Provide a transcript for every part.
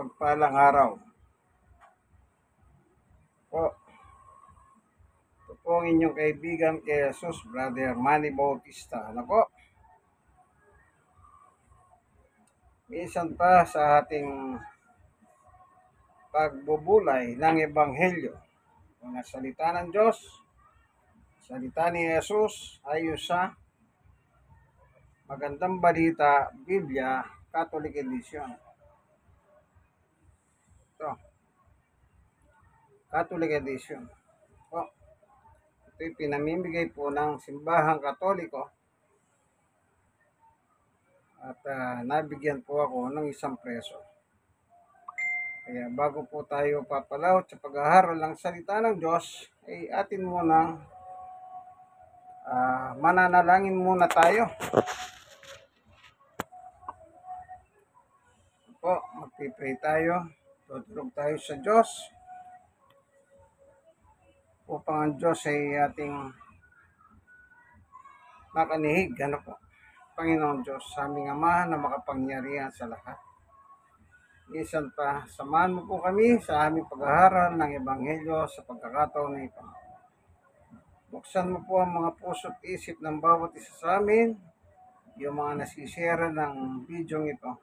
Mapagpalang araw po. Ito po ang inyong kaibigan kay Jesus, Brother Manny Bautista. Ano po? Minsan pa sa ating pagbubulay ng Ebanghelyo, mga salita ng Diyos, salita ni Jesus ayon sa Magandang Balita, Biblia, Catholic Edition. Ito, Catholic Edition. Po. Ito'y pinamimigay po ng Simbahang Katoliko at nabigyan po ako ng isang preso. Kaya bago po tayo papalawat sa pag-aaral ng salita ng Diyos, ay atin munang mananalangin muna tayo. Po, magpipray tayo. Tutulog tayo sa Diyos upang ang Diyos ay ating makanihig. Ano po? Panginoon Diyos, sa aming Ama na makapangyarihan sa lahat. Minsan pa, samahan mo po kami sa aming pag-aaral ng Ebanghelyo sa pagkakataon na ito. Buksan mo po ang mga puso at isip ng bawat isa sa amin, yung mga nasishare ng video ito.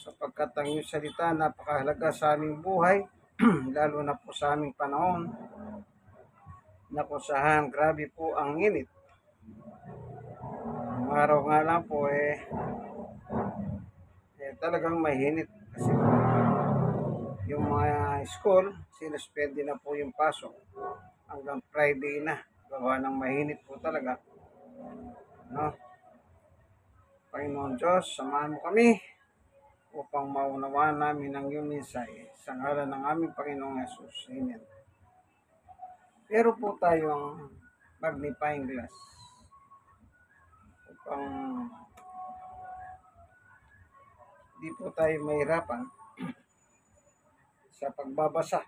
Sapagkat ang iyong salita napakahalaga sa aming buhay, lalo na po sa aming panahon, na kung saan grabe po ang init. Ang araw nga lang po talagang mahinit kasi yung mga school, sinuspende na po yung pasok hanggang Friday na. Gawa ng mahinit po talaga. No? Panginoon Diyos, samahan mo kami upang maunawaan namin ang iyong mensahe sa ngalan ng aming Panginoong Jesus. Amen. Pero po tayong magnifying glass upang di po tayo mahirapan sa pagbabasa.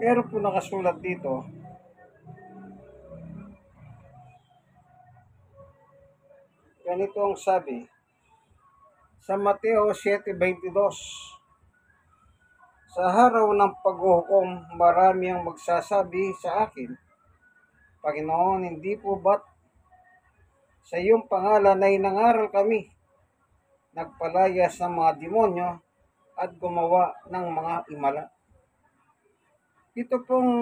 Meron po nakasulat dito, ganito ang sabi, sa Mateo 7:22, sa araw ng paghuhukom, marami ang magsasabi sa akin, Panginoon, hindi po ba't sa iyong pangalan ay nangaral kami, nagpalayas ng mga demonyo at gumawa ng mga himala? Ito pong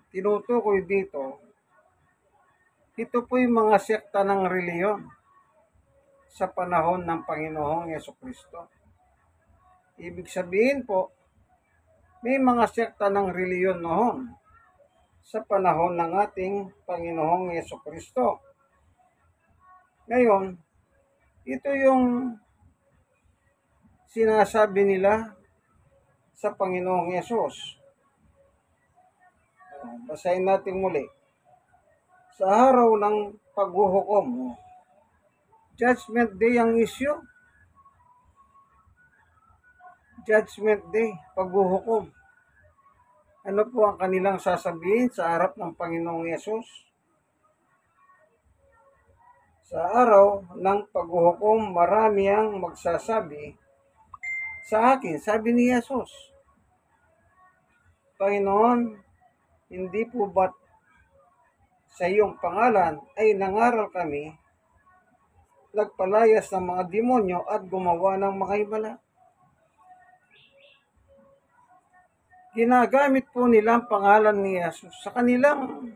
tinutukoy dito, ito po yung mga sekta ng reliyon sa panahon ng Panginoong Jesucristo. Ibig sabihin po, may mga sekta ng reliyon noon sa panahon ng ating Panginoong Jesucristo. Ngayon, ito yung sinasabi nila sa Panginoong Yesus. Basahin natin muli. Sa araw ng paghuhukom, Judgment Day ang issue. Judgment Day, paghuhukom. Ano po ang kanilang sasabihin sa harap ng Panginoong Yesus? Sa araw ng paghuhukom, marami ang magsasabi sa akin, sabi ni Yesus, Panginoon, hindi po ba't sa iyong pangalan ay nangaral kami, nagpalayas ng mga demonyo at gumawa ng mga himala? Ginagamit po nila ang pangalan ni Jesus sa kanilang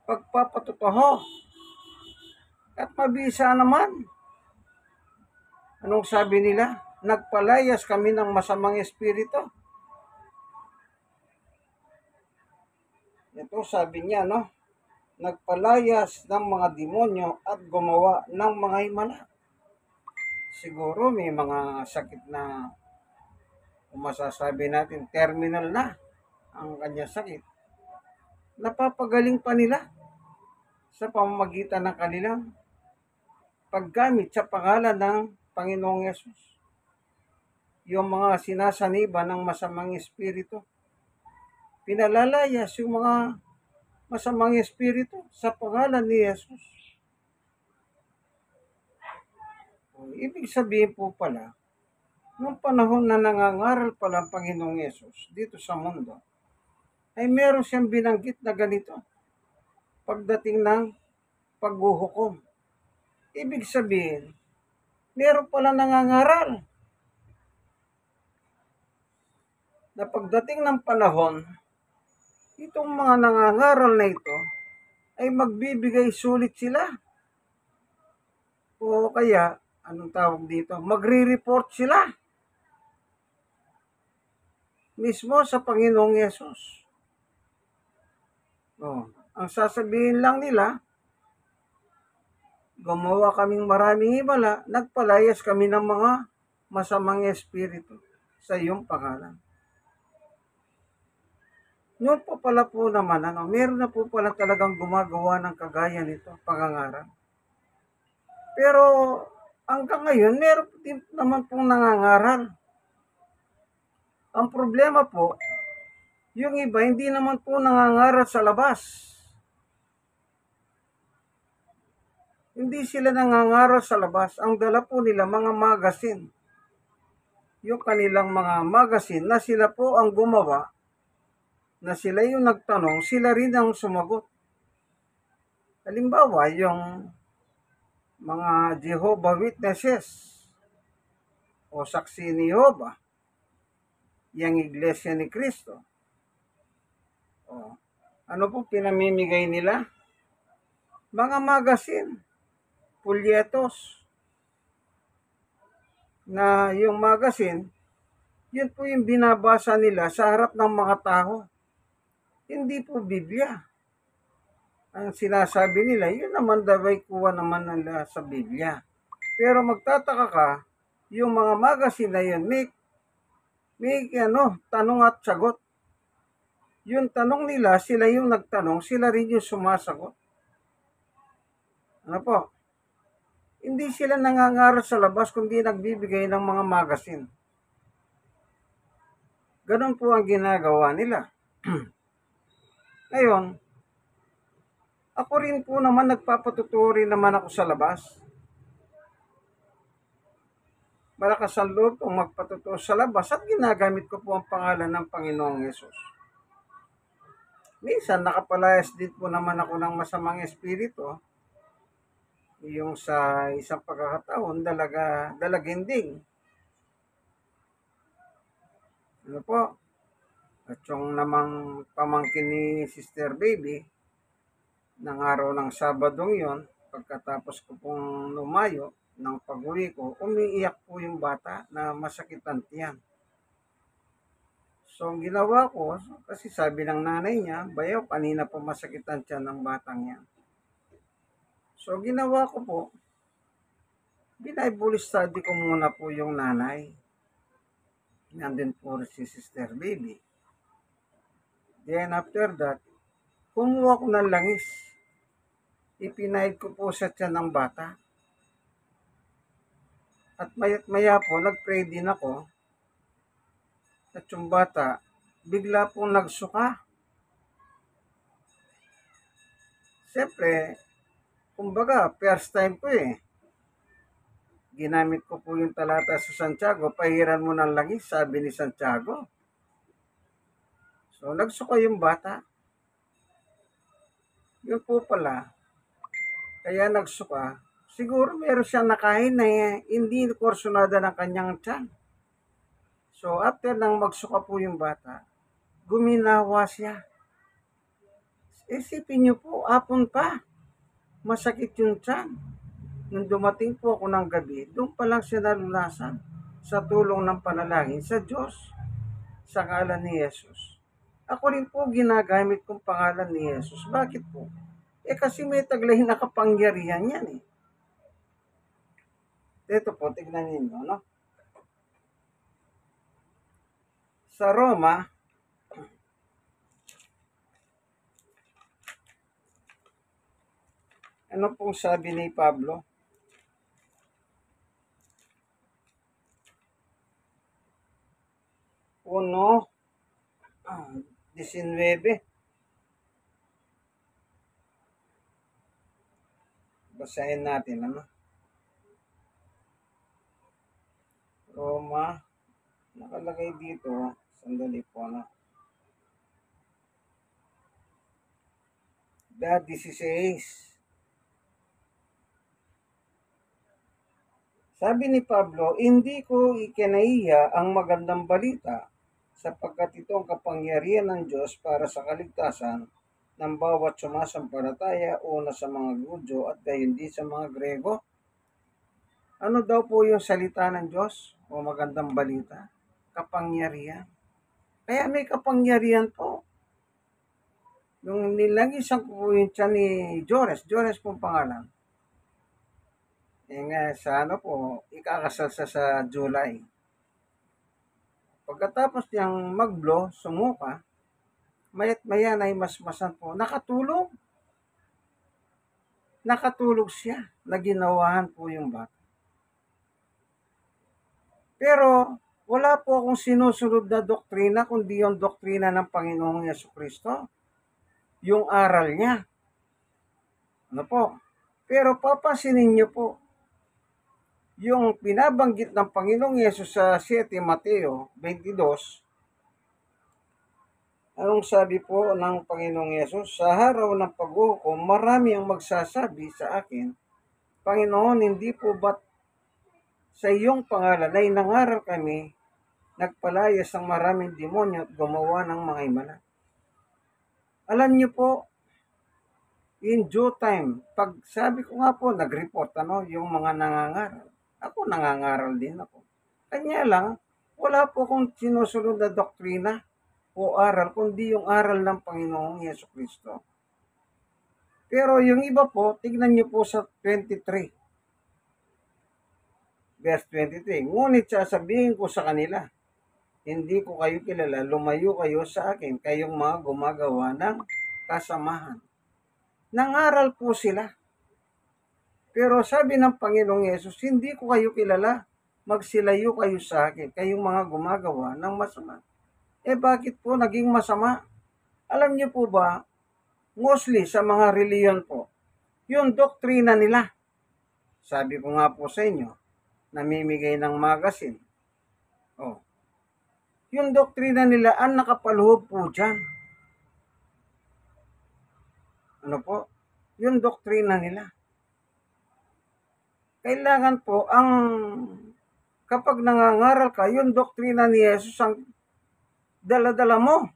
pagpapatutuho. At mabisa naman. Anong sabi nila? Nagpalayas kami ng masamang espiritu. Ito sabi niya, no? Nagpalayas ng mga demonyo at gumawa ng mga himala. Siguro may mga sakit na kung masasabi natin terminal na ang kanyang sakit. Napapagaling pa nila sa pamamagitan ng kanilang paggamit sa pangalan ng Panginoong Yesus. Yung mga sinasaniba ng masamang espiritu, pinalalayas yung mga masamang espiritu sa pangalan ni Jesus. Ibig sabihin po pala, noong panahon na nangangaral pala ang Panginoong Yesus dito sa mundo, ay meron siyang binanggit na ganito pagdating ng paghuhukom. Ibig sabihin, meron pala nangangaral na pagdating ng panahon, itong mga nangangaral na ito ay magbibigay sulit sila. O kaya, anong tawag dito? Magre-report sila mismo sa Panginoong Yesus. Ang sasabihin lang nila, gumawa kaming maraming himala, nagpalayas kami ng mga masamang espiritu sa iyong pangalan. Noon po pala po naman, meron na po pala talagang gumagawa ng kagaya nito, pangangaral. Pero hanggang ngayon, meron din naman pong nangangaral. Ang problema po, yung iba hindi naman po nangangaral sa labas. Hindi sila nangangaral sa labas. Ang dala po nila mga magazine. Yung kanilang mga magazine na sila po ang gumawa, na sila yung nagtanong, sila rin ang sumagot. Halimbawa, yung mga Jehovah Witnesses o saksi ni Jehovah, yung Iglesia ni Cristo. Ano po pinamimigay nila? Mga magazine, pulyetos, na yung magazine, yun po yung binabasa nila sa harap ng mga tao. Hindi po Biblia. Ang sinasabi nila, yun naman daw ay kuha naman nila sa Biblia. Pero magtataka ka, yung mga magazine na yun, may tanong at sagot. Yung tanong nila, sila yung nagtanong, sila rin yung sumasagot. Ano po? Hindi sila nangangaral sa labas kundi nagbibigay ng mga magazine. Ganun po ang ginagawa nila. Ngayon, ako rin po naman nagpapatuturi naman ako sa labas. Malakas ang loob kung magpatuturo sa labas at ginagamit ko po ang pangalan ng Panginoong Yesus. Minsan nakapalayas din po naman ako ng masamang espiritu. Yung sa isang pagkakataon, dalaginding. Ano po? At yung namang pamangkin ni Sister Baby, ng araw ng Sabadong yon, pagkatapos ko pong lumayo ng pag-uwi ko, umiiyak po yung bata na masakit ang tiyan. So, ang ginawa ko, kasi sabi ng nanay niya, bayaw, kanina po masakit ang tiyan ng batang yan. So, ginawa ko po, Bible study ko muna po yung nanay. Nandun po si Sister Baby. Then after that, kumuha ko ng langis. Ipinahid ko po sa tiyan ng bata. At maya po, nag-pray din ako. At yung bata, bigla pong nagsuka. Siyempre, kumbaga, first time ko eh. Ginamit ko po yung talata sa Santiago, pahiran mo ng langis, sabi ni Santiago. So, nagsuka yung bata. Yun po pala, kaya nagsuka, siguro meron siyang nakain na hindi korsonada ng kanyang tiyan. So, after nang magsuka po yung bata, guminawa siya. Isipin niyo po, apon pa, masakit yung tiyan. Nung dumating po ako ng gabi, doon pa lang siya nalunasan sa tulong ng panalangin sa Diyos, sa ngalan ni Jesus. Ako rin po ginagamit kong pangalan ni Jesus. Bakit po? Kasi may taglay na kapangyarihan yan eh. Ito po, tignan niyo, no? Sa Roma, ano pong sabi ni Pablo? Uno, 19. Basahin natin, ano? Roma, nakalagay dito, sandali po, ano? The 16. Sabi ni Pablo, hindi ko ikinaiya ang magandang balita sapagkat ito ang kapangyarihan ng Diyos para sa kaligtasan ng bawat sumasampalataya, una sa mga Hudyo at gayon din sa mga Grego. Ano daw po yung salita ng Diyos o magandang balita? Kapangyarihan. Kaya may kapangyarihan po. Yung nilagisan ko po yung tiyan ni Jores po pangalan. Nga sa ano po, ikakasal sa July. Pagkatapos niyang mag-blow, sumuka, mayat maya na masmasan po, nakatulog. Nakatulog siya, naginawahan po yung bata. Pero wala po akong sinusunod na doktrina kundi yung doktrina ng Panginoong Jesucristo. Yung aral niya. Ano po? Pero papasinin niyo po, yung pinabanggit ng Panginoong Yesus sa 7 Mateo 22, anong sabi po ng Panginoong Yesus? Sa araw ng paghuhukom, marami ang magsasabi sa akin, Panginoon, hindi po ba't sa iyong pangalan ay nangaral kami, nagpalayas ng maraming demonyo at gumawa ng mga himala? Alam niyo po, in due time, pag sabi ko nga po, nag-report yung mga nangangaral. Ako nangangaral din ako. Kanya lang, wala po akong sinusunod na doktrina o aral, kundi yung aral ng Panginoong Jesucristo. Pero yung iba po, tignan niyo po sa 23. Verse 23, ngunit sasabihin ko sa kanila, hindi ko kayo kilala, lumayo kayo sa akin, kayong mga gumagawa ng kasamahan. Nangaral po sila. Pero sabi ng Panginoong Yesus, hindi ko kayo kilala, magsilayo kayo sa akin, kayong mga gumagawa ng masama. Bakit po naging masama? Alam niyo po ba, mostly sa mga reliyon po, yung doktrina nila, sabi ko nga po sa inyo, namimigay ng magazine. Yung doktrina nila, ang nakapaluhog po dyan. Ano po? Yung doktrina nila. Kailangan po kapag nangangaral ka, yung doktrina ni Jesus ang dala-dala mo.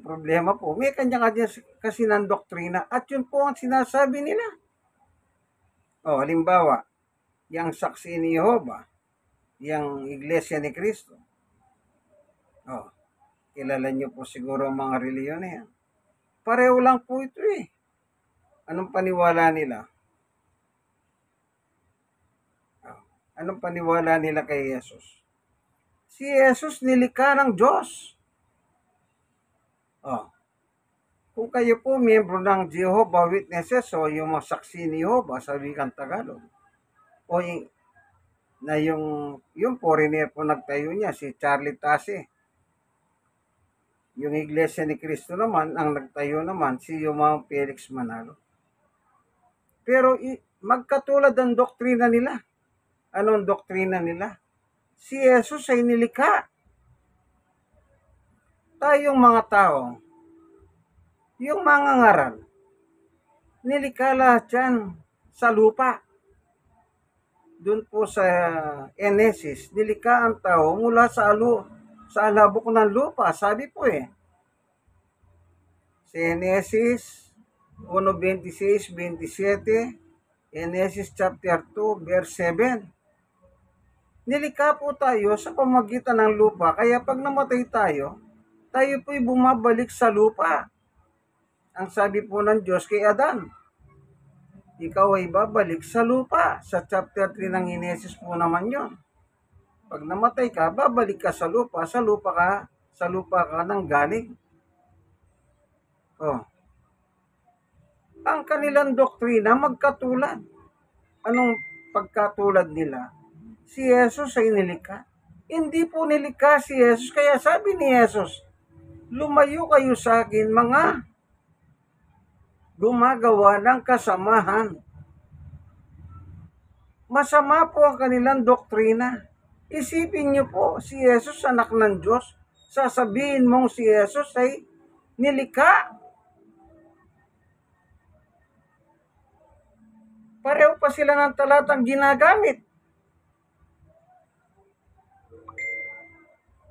Problema po, may kanya-kanya kasi ng doktrina at yun po ang sinasabi nila. Halimbawa, yung saksi ni Jehovah, yung Iglesia ni Cristo. Kilala niyo po siguro ang mga reliyon na yan. Pareho lang po ito eh. Anong paniwala nila? Anong paniwala nila kay Jesus? Si Jesus nilikha ng Diyos. Kung kayo po miyembro ng Jehovah Witnesses o yung mga saksi ni Jehovah sa wikang Tagalog, o yung foreigner po nagtayo niya, si Charlie Tase. Yung Iglesia ni Cristo naman, ang nagtayo naman, si Yumang Felix Manalo. Pero magkatulad ang doktrina nila. Anong doktrina nila? Si Jesus ay nilikha. Tayong mga tao, yung mga ngaral, nilikha lahat yan sa lupa. Doon po sa Genesis, nilikha ang tao mula sa alabok ng lupa. Sabi po sa Genesis 1:26, 27, Genesis chapter 2, verse 7. Nilikha po tayo sa pamagitan ng lupa, kaya pag namatay tayo po'y bumabalik sa lupa. Ang sabi po ng Diyos kay Adan, ikaw ay babalik sa lupa. Sa chapter 3 ng Genesis po naman yon. Pag namatay ka, babalik ka sa lupa ka nang galing. Ang kanilang doktrina magkatulad. Anong pagkatulad nila? Si Jesus ay nilikha. Hindi po nilikha si Jesus. Kaya sabi ni Jesus, lumayo kayo sa akin mga gumagawa ng kasamahan. Masama po ang kanilang doktrina. Isipin niyo po, si Jesus anak ng Diyos. Sasabihin mong si Jesus ay nilikha. Pareho pa sila ng talatang ginagamit.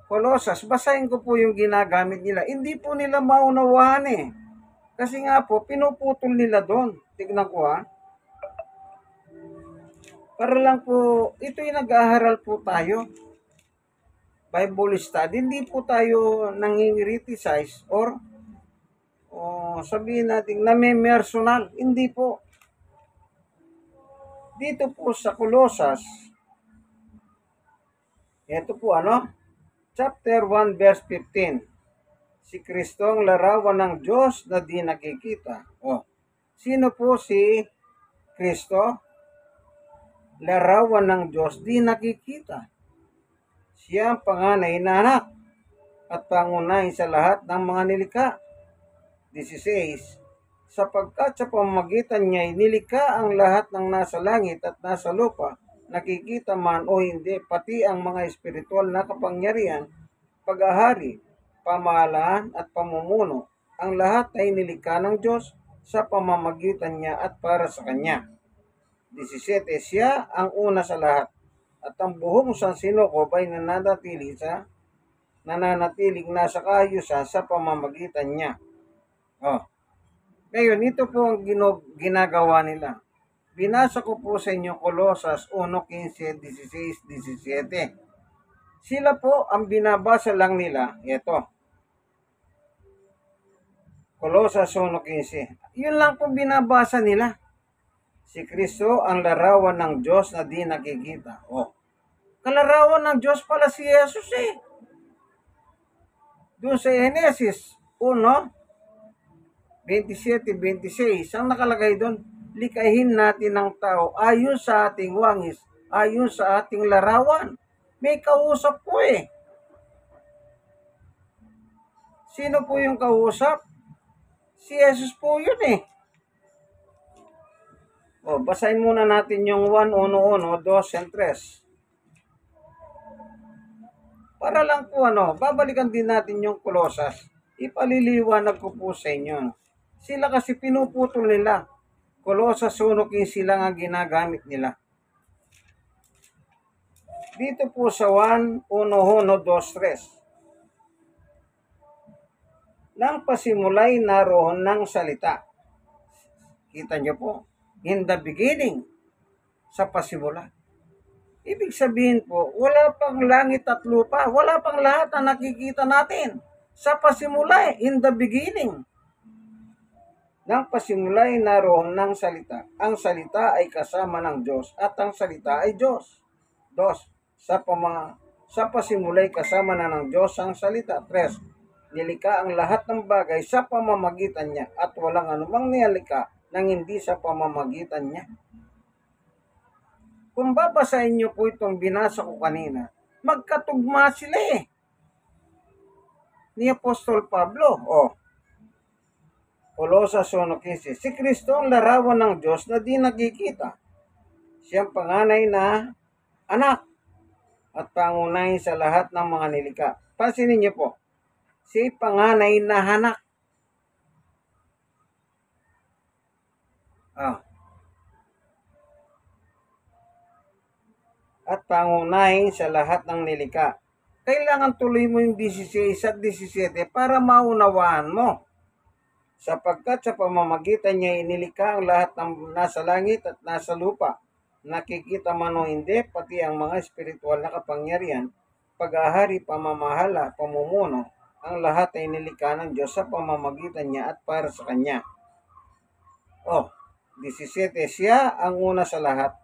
Kolosas, basahin ko po yung ginagamit nila. Hindi po nila maunawahan eh. Kasi nga po, pinuputol nila doon. Tignan ko ha. Para lang po, ito yung nag-aaral po tayo. Bible study. Hindi po tayo nangingriticize or sabihin natin na may personal. Hindi po. Dito po sa Kolosas, ito po chapter 1 verse 15. Si Kristo ang larawan ng Diyos na di nakikita. Sino po si Kristo? Larawan ng Diyos di nakikita. Siya ang panganay na anak at pangunahin sa lahat ng mga nilikha. 16. Sapagkat sa pamamagitan niya nilikha ang lahat ng nasa langit at nasa lupa, nakikita man o hindi, pati ang mga espiritual na kapangyarihan, pag-ahari, pamahalaan at pamumuno. Ang lahat ay nilikha ng Diyos sa pamamagitan niya at para sa Kanya. 17. Siya ang una sa lahat at ang buong sansinukob ay nananatiling nasa kaayusan sa pamamagitan niya. Ngayon, ito po ang ginagawa nila. Binasa ko po sa inyo Kolosas 1:15, 16, 17. Sila po, ang binabasa lang nila, ito. Kolosas 1:15. Yun lang po binabasa nila. Si Kristo ang larawan ng Diyos na di nakikita. Kalarawan ng Diyos pala si Jesus eh. Doon sa Genesis 1:27-26, ang nakalagay doon, likahin natin ng tao ayon sa ating wangis, ayon sa ating larawan. May kausap po eh. Sino po yung kausap? Si Jesus po yun eh. Basahin muna natin yung 1:1, 2, and 3. Para lang po babalikan din natin yung Kolosas. Ipaliliwanag ko po sa inyo. Sila kasi pinuputol nila. Kolosas 1:15 lang ang ginagamit nila. Dito po sa 1:1, 2, 3. Nang pasimulay naroon ng salita. Kita niyo po, in the beginning, sa pasimula. Ibig sabihin po, wala pang langit at lupa, wala pang lahat na nakikita natin. Sa pasimula, in the beginning. Nang pasimulay naroon ng salita. Ang salita ay kasama ng Diyos at ang salita ay Diyos. 2. Sa pasimulay kasama na ng Diyos ang salita. 3. Nilikha ang lahat ng bagay sa pamamagitan niya at walang anumang nilikha nang hindi sa pamamagitan niya. Kung babasahin niyo po itong binasa ko kanina, magkatugma sila eh. Ni Apostol Pablo, Kolosas 1:15. Si Kristo ang larawan ng Diyos na di nakikita. Siyang panganay na anak at pangunahin sa lahat ng mga nilikha. Pansinin niyo po, si panganay na anak. At pangunahin sa lahat ng nilikha. Kailangan tuloy mo yung 16 at 17 para maunawaan mo. Sapagkat sa pamamagitan niya inilikha ang lahat ng nasa langit at nasa lupa. Nakikita man o hindi, pati ang mga espiritual na kapangyarihan, pag-ahari, pamamahala, pamumuno, ang lahat ay nilikha ng Diyos sa pamamagitan niya at para sa Kanya. 17. Siya ang una sa lahat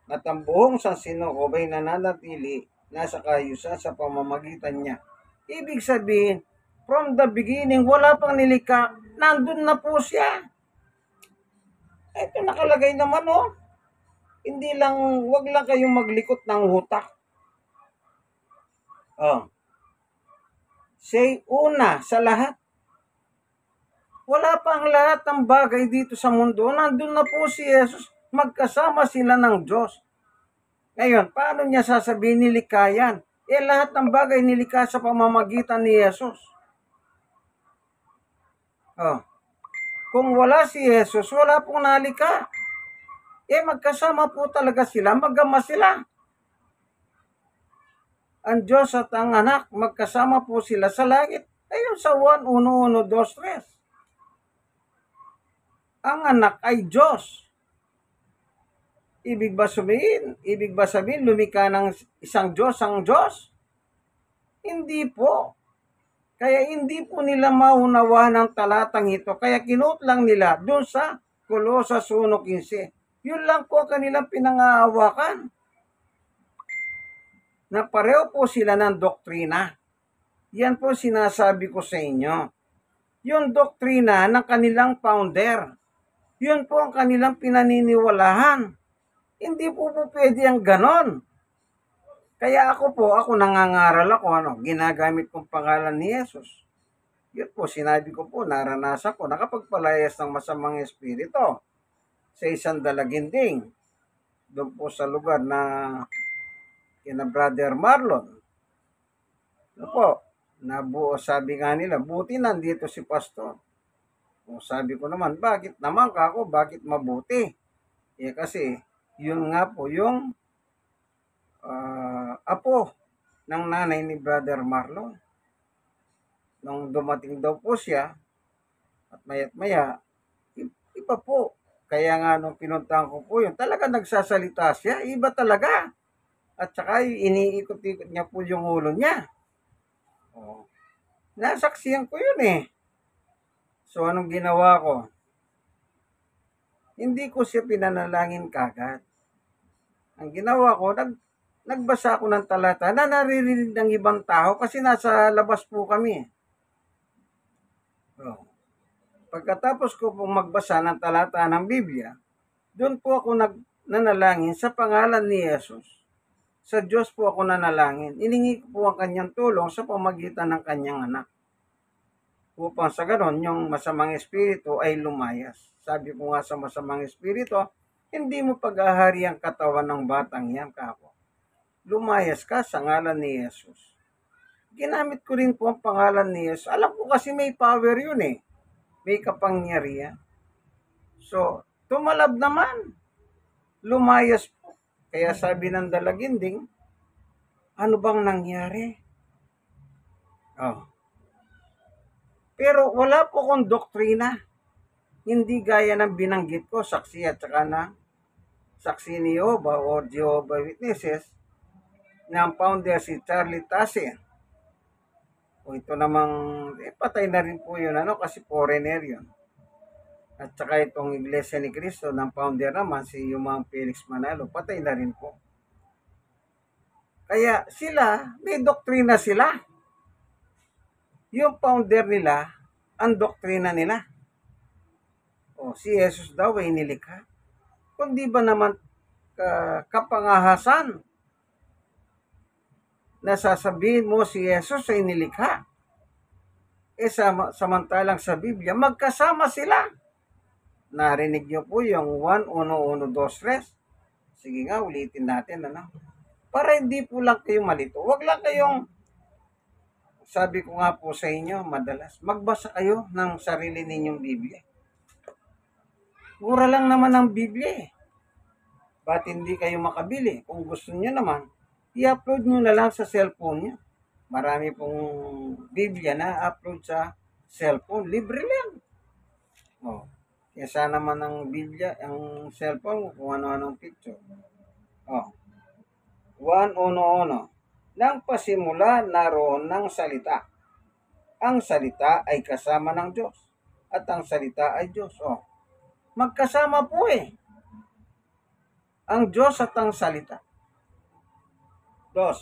at ang buong sansinukob ay nananatili nasa kaayusan sa pamamagitan niya. Ibig sabihin, from the beginning, wala pang nilikha, nandun na po siya. Ito nakalagay naman Hindi lang, wag lang kayong maglikot ng hutak. Say una sa lahat. Wala pa ang lahat ng bagay dito sa mundo. Nandun na po si Jesus. Magkasama sila ng Diyos. Ngayon, paano niya sasabihin nilikha yan? Lahat ng bagay nilikha sa pamamagitan ni Jesus. Oh. Kung wala si Jesus, wala pong nalikha. Magkasama po talaga sila, magama sila. Ang Diyos at ang anak, magkasama po sila sa langit. Ayun sa 1, 1, 1, 2, 3. Ang anak ay Diyos. Ibig ba sabihin, lumikha ng isang Diyos ang Diyos? Hindi po. Kaya hindi po nila maunawa ng talatang ito. Kaya kinut lang nila doon sa Colosas 1:15. Yun lang po kanilang pinangaawakan. Na pareho po sila ng doktrina. Yan po sinasabi ko sa inyo. Yung doktrina ng kanilang founder. Yun po ang kanilang pinaniniwalahan. Hindi po pwede ang ganon. Kaya ako nangangaral ako, ginagamit kong pangalan ni Jesus. Yun po, sinabi ko po, naranasan ko, nakapagpalayas ng masamang espiritu sa isang dalaginding. Doon po sa lugar na kina Brother Marlon. Nabuo, sabi nga nila, buti nandito si Pastor. Sabi ko naman, bakit naman kako, bakit mabuti? Kasi, yun nga po, yung apo ng nanay ni Brother Marlon. Nung dumating daw po siya, at maya't maya, iba po. Kaya nga nung pinuntahan ko po yun, talaga nagsasalita siya, iba talaga. At saka iniikot-ikot niya po yung ulo niya. Nasaksiyan ko yun . So anong ginawa ko? Hindi ko siya pinanalangin kagad. Ang ginawa ko, nagbasa ako ng talata na naririnig ng ibang tao kasi nasa labas po kami. Pagkatapos ko pong magbasa ng talata ng Biblia, doon po ako nanalangin sa pangalan ni Jesus. Sa Diyos po ako nanalangin. Iningi ko po ang kanyang tulong sa pamagitan ng kanyang anak. Upang sa ganon, yung masamang espiritu ay lumayas. Sabi ko nga sa masamang espiritu, hindi mo pag-ahari ang katawan ng batang yan, kako. Lumayas ka sa ngalan ni Jesus. Ginamit ko rin po ang pangalan ni Jesus. Alam ko kasi may power yun . May kapangyarihan. So, tumalab naman. Lumayas po. Kaya sabi ng dalaginding, ano bang nangyari? Pero wala po akong doktrina. Hindi gaya ng binanggit ko, saksi at saka na saksi ni Jehovah o Jehovah Witnesses na ang founder si Charlie Tasse. Ito namang, patay na rin po yun, kasi foreigner yun. At saka itong Iglesia ni Cristo ng founder naman, si Yumang Felix Manalo, patay na rin po. Kaya sila, may doktrina sila. Yung founder nila, ang doktrina nila. Si Jesus daw ay nilikha. Kundi ba naman kapangahasan na sasabihin mo si Jesus ay nilikha? Samantalang sa Biblia, magkasama sila. Narinig niyo po yung 1, 1, 1, 2, 3. Sige nga, ulitin natin, para hindi po lang kayo malito. Huwag lang kayong, sabi ko nga po sa inyo, madalas, magbasa kayo ng sarili ninyong Biblia. Mura lang naman ang Biblia . Ba't hindi kayo makabili? Kung gusto niyo naman, i-upload nyo na lang sa cellphone nyo. Marami pong Biblia na upload sa cellphone. Libre lang. Kesa naman ang Biblia, ang cellphone, kung ano-anong picture. 1:1. Nang pasimula naroon ng salita. Ang salita ay kasama ng Diyos. At ang salita ay Diyos. Magkasama po . Ang Diyos at ang salita. 2.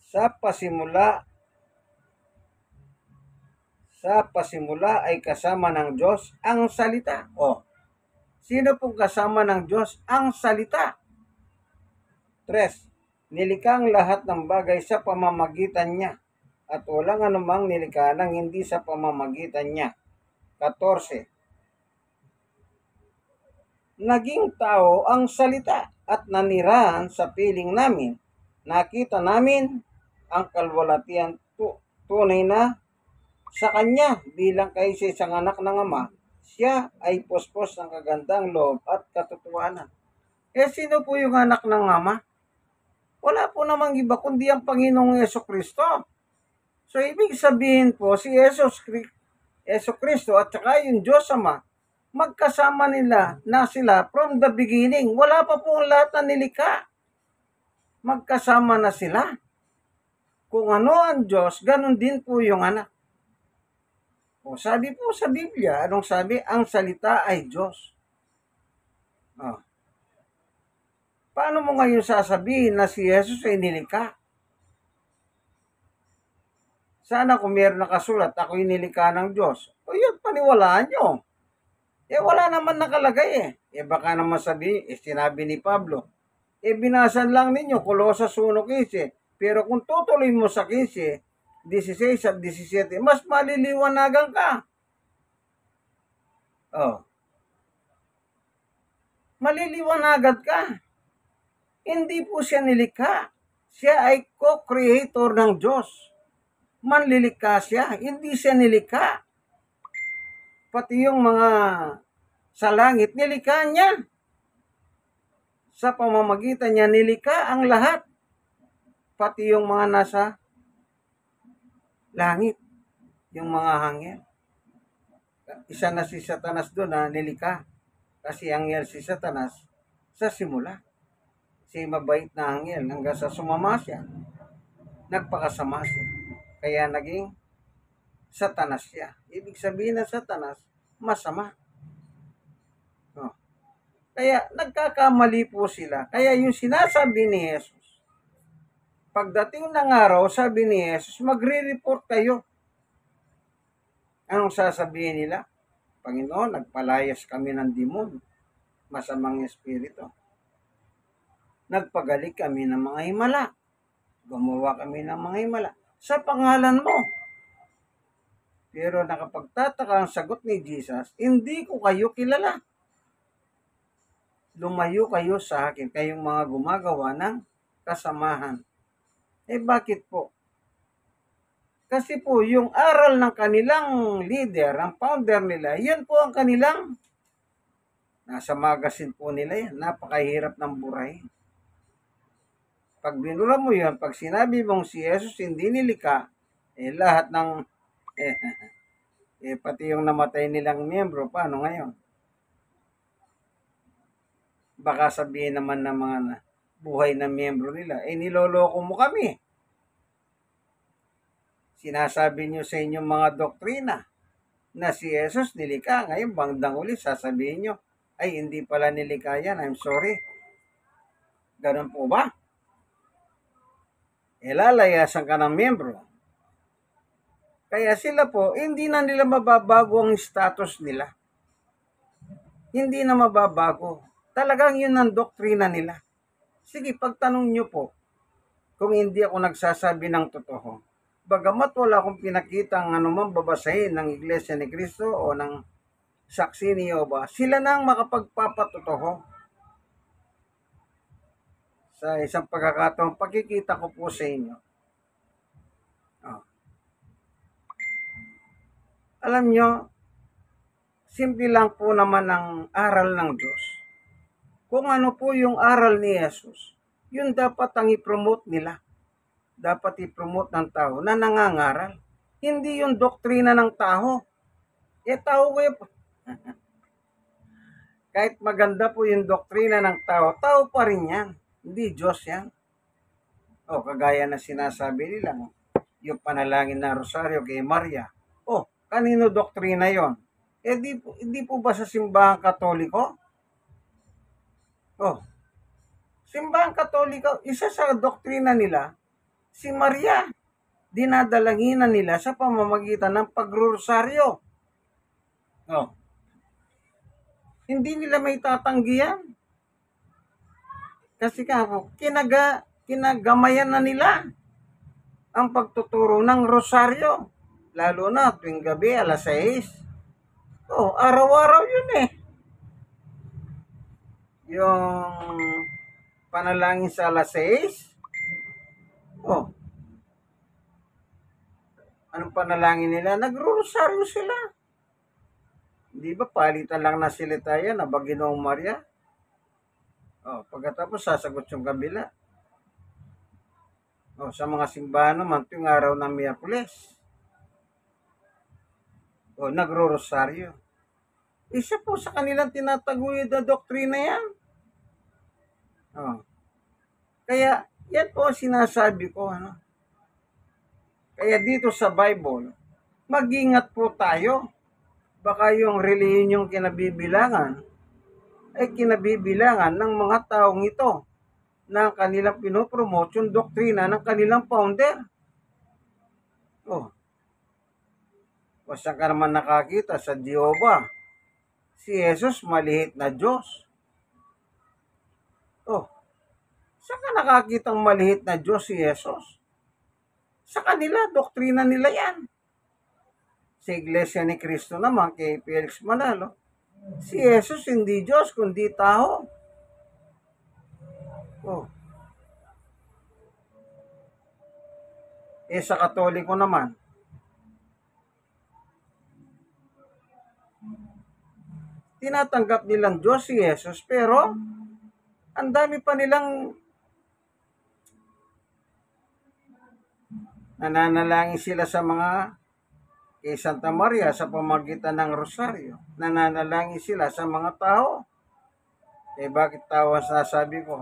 Sa pasimula ay kasama ng Diyos ang salita. Sino pong kasama ng Diyos? Ang salita. 3. Nilikha ang lahat ng bagay sa pamamagitan niya at walang anumang nilikha nang hindi sa pamamagitan niya. 14. Naging tao ang salita at nanirahan sa piling namin. Nakita namin ang kalwalatian tunay na sa kanya bilang kay sa isang anak ng Ama. Siya ay puspos ng kagandang loob at katotohanan. Sino po yung anak ng Ama? Wala po namang iba kundi ang Panginoong Jesucristo. So, ibig sabihin po, si Jesucristo at saka yung Diyos Ama, magkasama nila na sila from the beginning. Wala pa po ang lahat na nilikha. Magkasama na sila. Kung ano ang Diyos, ganun din po yung anak. O, sabi po sa Biblia, anong sabi? Ang salita ay Diyos. O. Paano mo ngayon sasabihin na si Jesus ay nilikha? Sana kung meron nakasulat, ako'y nilikha ng Diyos. O yun, paniwalaan nyo. Wala naman nakalagay baka naman sabihin, sinabi ni Pablo. Binasan lang ninyo, Kolosas 1:15. Pero kung tutuloy mo sa 15, 16 at 17, mas maliliwanagan ka. Maliliwanagan ka. Hindi po siya nilikha. Siya ay co-creator ng Diyos. Manlilikha siya, hindi siya nilikha. Pati yung mga sa langit, nilikha niya. Sa pamamagitan niya, nilikha ang lahat. Pati yung mga nasa langit, yung mga hangel. Isa na si Satanas doon na nilikha. Kasi anghel si Satanas sa simula. Si mabait na anghel hanggang sa sumama siya. Nagpakasama siya. Kaya naging Satanas siya. Ibig sabihin na Satanas, masama. Kaya nagkakamali po sila. Kaya yung sinasabi ni Jesus, pagdating ng araw, sabi ni Jesus, magre-report kayo. Anong sasabihin nila? Panginoon, nagpalayas kami ng demon, masamang espiritu. Nagpagaling kami ng mga himala. Gumawa kami ng mga himala. Sa pangalan mo. Pero nakapagtataka ang sagot ni Jesus, hindi ko kayo kilala. Lumayo kayo sa akin, kayong mga gumagawa ng kasamahan. Bakit po? Kasi po, yung aral ng kanilang leader, ang founder nila, yan po ang kanilang, nasa magazine po nila yan, napakahirap ng burahin. Pag binura mo yan, pag sinabi mong si Jesus hindi nilikha, lahat ng, pati yung namatay nilang miyembro, paano ngayon? Baka sabihin naman ng mga buhay na miyembro nila, niloloko mo kami. Sinasabi nyo sa inyong mga doktrina na si Jesus nilikha. Ngayon, bandang uli, sasabihin nyo, ay hindi pala nilikha yan, I'm sorry. Ganun po ba? Lalayasan ka ng miyembro. Kaya sila po, hindi na nila mababago ang status nila. Hindi na mababago. Talagang yun ang doktrina nila. Sige, pagtanong nyo po, kung hindi ako nagsasabi ng totoo, bagamat wala akong pinakitang anumang babasahin ng Iglesia ni Cristo o ng saksi ni Jehovah, sila na ang makapagpapatotoo. Sa isang pagkakataon, pakikita ko po sa inyo. Alam nyo, simple lang po naman ang aral ng Diyos. Kung ano po yung aral ni Jesus, yun dapat ang i-promote nila. Dapat i-promote ng tao na nangangaral. Hindi yung doktrina ng tao. Tao ko yun. Kahit maganda po yung doktrina ng tao, tao pa rin yan. Hindi Diyos yan. Kagaya na sinasabi nila, yung panalangin na rosaryo kay Maria. Kanino doktrina yon? Di po ba sa simbahang katoliko? Simbahang katoliko, isa sa doktrina nila, si Maria, dinadalanginan nila sa pamamagitan ng pagrosaryo. Hindi nila may tatanggi yan. Kasi kinagamayan na nila. ang pagtuturo ng rosaryo. Lalo na tuwing gabi, alas 6. Oh, araw-araw yun eh. Yung panalangin sa alas 6. Oh, anong panalangin nila? Nagro-rosaryo sila. Di ba palitan lang na silita yan na Baginoong Maria? Oh, pagkatapos sasagot yung kabila. Oh, sa mga simbahan naman, tuwing araw ng Miyerkules. Oh, nagro-rosaryo. Isa po sa kanilang tinataguyod na doktrina yan. Oh. Kaya, yan po ang sinasabi ko. Ano? Kaya dito sa Bible, mag-ingat po tayo. Baka yung reliyon yung kinabibilangan ay kinabibilangan ng mga taong ito na kanilang pinopromote yung doktrina ng kanilang founder. Oh. O saan ka naman nakakita sa Jehovah? Si Jesus malihit na Diyos. Oh. Saan ka nakakitang malihit na Diyos si Jesus? Sa kanila, doktrina nila yan. Sa Iglesia ni Cristo naman, kay Felix Manalo, si Jesus hindi Diyos, kundi tao. Oh. Sa Katoliko naman, tinatanggap nilang Diyos si Jesus, pero ang dami pa nilang nananalangin sila sa mga kay Santa Maria sa pamagitan ng rosaryo. Nananalangin sila sa mga tao. Bakit tao ang sasabi ko?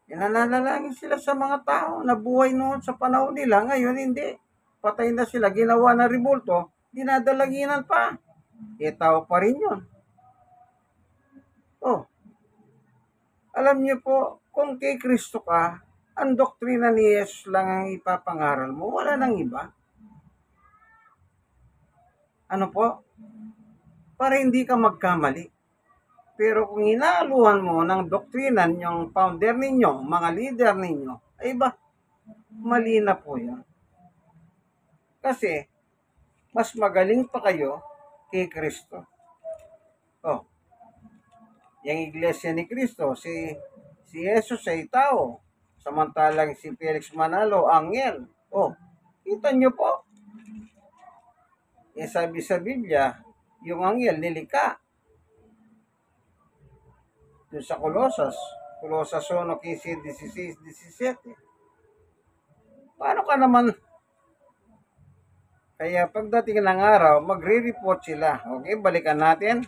Nananalangin sila sa mga tao na buhay noon sa panahon nila. Ngayon hindi. Patay na sila. Ginawa na rebulto. Dinadalanginan pa. Tao pa rin yun. Oh. Alam niyo po, kung kay Kristo ka, ang doktrina ni Jesus lang ang ipapangaral mo. Wala nang iba. Ano po? Para hindi ka magkamali. Pero kung inaaluhan mo ng doktrina yung founder ninyo, mga leader ninyo, ay ba, mali na po yun. Kasi, mas magaling pa kayo kay Kristo. Oh, yung Iglesia ni Kristo, si Jesus ay tao. Samantalang si Felix Manalo, anghel. Oh, kita nyo po. Sabi sa Biblia, yung anghel nilika. Doon sa Colosas 1:15-16-17. Paano ka naman? Kaya pagdating ng araw, magre-report sila. Okay, balikan natin.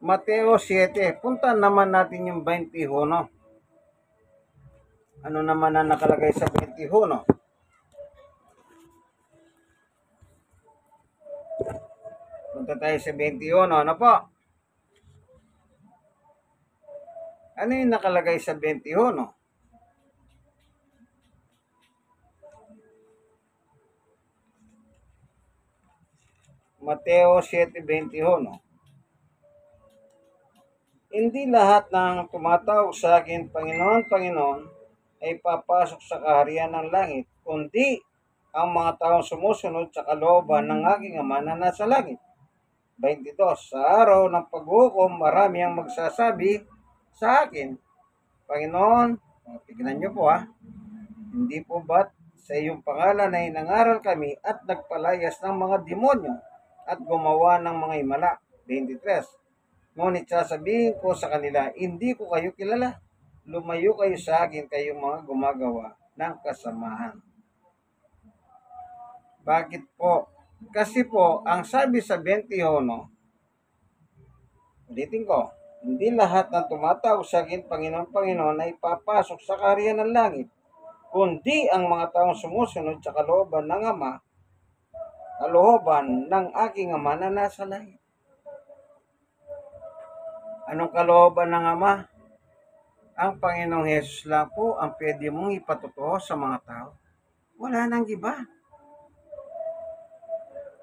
Mateo 7. Punta naman natin yung 21. Ano naman ang nakalagay sa 21? Punta tayo sa 21. Ano po? Ano yung nakalagay sa 21? Mateo 7:21. Hindi lahat ng tumatawag sa akin, Panginoon, Panginoon, ay papasok sa kaharian ng langit, kundi ang mga taong sumusunod sa kalooban ng aking Ama na nasa langit. 22. Sa araw ng paghukom, marami ang magsasabi sa akin, Panginoon, tignan niyo po hindi po ba't sa iyong pangalan ay nangaral kami at nagpalayas ng mga demonyo at gumawa ng mga himala? 23. Ngunit sasabihin ko sa kanila, hindi ko kayo kilala. Lumayo kayo sa akin, kayong mga gumagawa ng kasamahan. Bakit po? Kasi po, ang sabi sa 21, ulitin ko, hindi lahat ng tumatawag sa akin, Panginoon, Panginoon, ay papasok sa kaharian ng langit, kundi ang mga taong sumusunod sa kalooban ng Ama, kalooban ng aking Ama na nasa langit. Anong kalooban ng Ama? Ang Panginoong Hesus lang po ang pwede mong ipatotoo sa mga tao. Wala nang iba.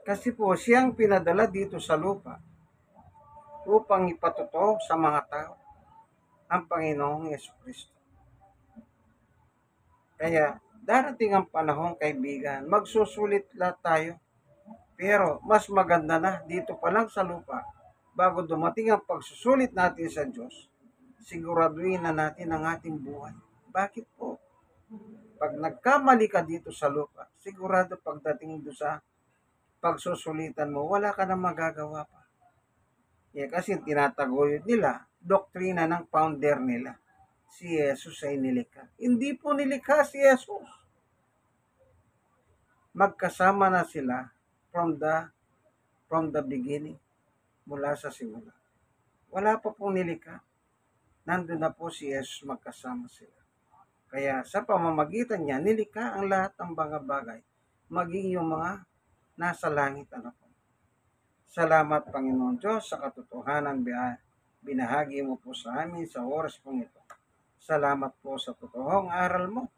Kasi po siyang pinadala dito sa lupa upang ipatotoo sa mga tao ang Panginoong Yesu Kristo. Kaya Darating ang panahon, kaibigan, magsusulit lahat tayo. Pero mas maganda na dito pa lang sa lupa, bago dumating ang pagsusulit natin sa Diyos, siguraduhin na natin ang ating buhay. Bakit po? Pag nagkamali ka dito sa lupa, sigurado pagdating doon sa pagsusulitan mo, wala ka na magagawa pa. Kasi tinataguyod nila, doktrina ng founder nila. Si Jesus ay nilikha. Hindi po nilikha si Jesus. Magkasama na sila from the beginning, mula sa simula. Wala pa pong nilikha. Nandun na po si Jesus, magkasama sila. Kaya sa pamamagitan niya, nilikha ang lahat ng mga bagay, maging yung mga nasa langit. Ano po. Salamat, Panginoon Diyos, sa katotohanan binahagi mo po sa amin sa oras pong ito. Salamat po sa totoong aral mo.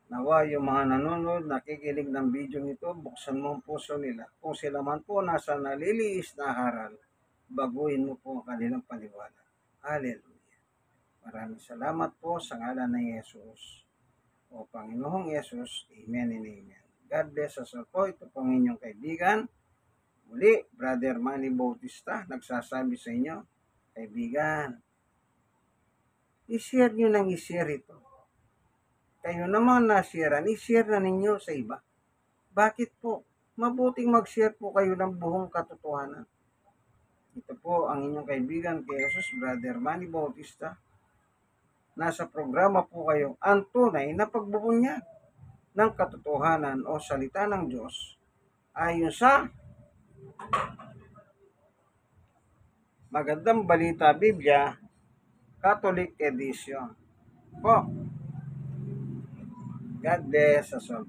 Nawa yung mga nanonood, nakikinig ng video nito, buksan mo ang puso nila. Kung sila man po nasa naliliis na haral, baguhin mo po ang kanilang paniwala. Hallelujah. Maraming salamat po sa ngalan ng Jesus. O Panginoong Jesus, Amen and Amen. God bless us all po. Ito pong inyong kaibigan. Muli, Brother Manny Bautista, nagsasabi sa inyo, kaibigan, i-share nyo nang i-share ito. Kayo naman na-sharean, i-share na ninyo sa iba. Bakit po? Mabuting mag-share po kayo ng buong katotohanan. Ito po ang inyong kaibigan kay Jesus, Brother Manny Bautista. Nasa programa po kayo ang tunay na pagbubunyag ng katotohanan o salita ng Diyos ayon sa Magandang Balita Biblia, Catholic Edition. Po, God bless us all.